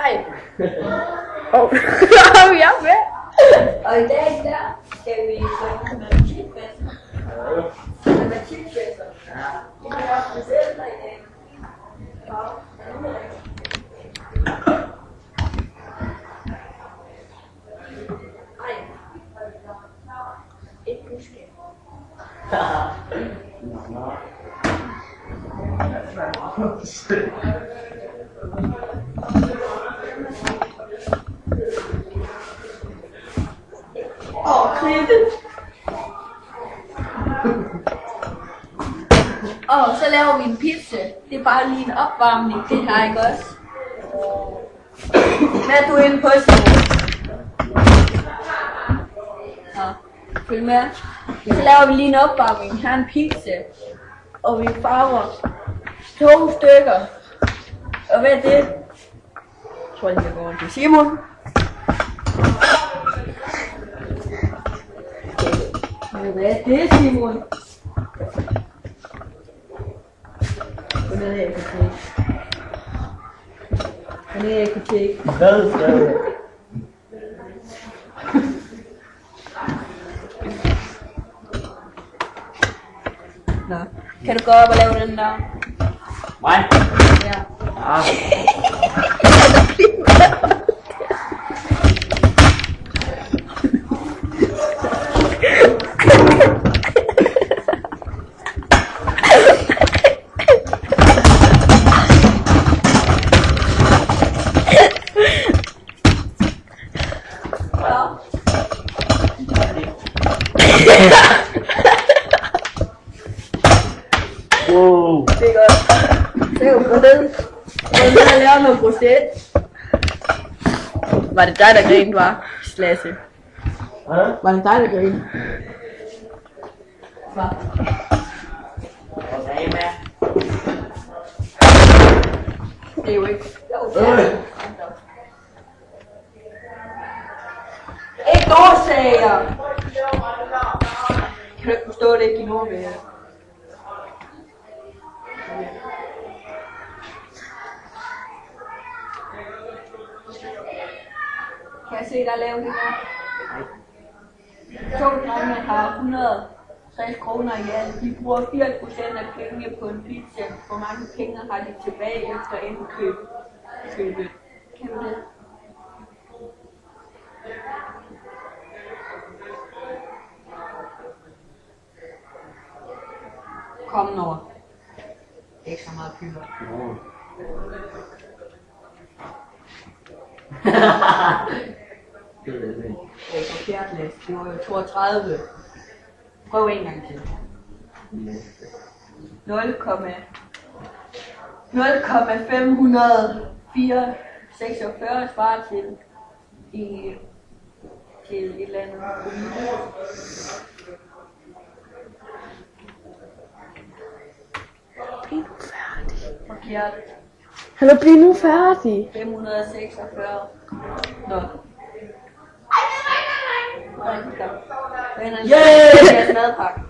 Hej. Jeg er med. Og i dag der skal vi synge matematikfester. Matematikfester. Vi har haft besættelser i dag. Et budskab. Og så laver vi en pizza. Det er bare lige en opvarmning, det her, ikke også? Hvad er du inde på, Simon? Nå, følg med. Så laver vi lige en opvarmning. Her er en pizza. Og vi farver 2 stykker. Og hvad er det? Jeg tror, jeg går over til Simon. Hvad er det, Simon? Gå ned her, apotek. Gå ned her, apotek. Hvad skal du? Nå, kan du gå op og lave den der? Mig? Ja. Ah. Wow. Det er godt. Så er jo gå ned. Gå ned og lave noget procent. Var det dig, der grinede, var? Slasse. Var det dig, der grinede? Hvad? Okay, med. Det er jo ikke. Ikke årsager! Kan du ikke forstå det ikke i Nordvæg? Kan jeg se dig lave det der? 2 drenge har 160 kroner i alt. De bruger 80% af pengene på en pizza. Hvor mange penge har de tilbage efter indkøbet? Kan du det? Kom nu. Ikke så meget pylder. Det er det. Det er forkert læst. Det var jo 32. Prøv en gang til. 0,546 svarer til et eller andet. Bliv nu færdig. Forkert. Hallo, bliv nu færdig. 546. Nå. Yay! Madpakke.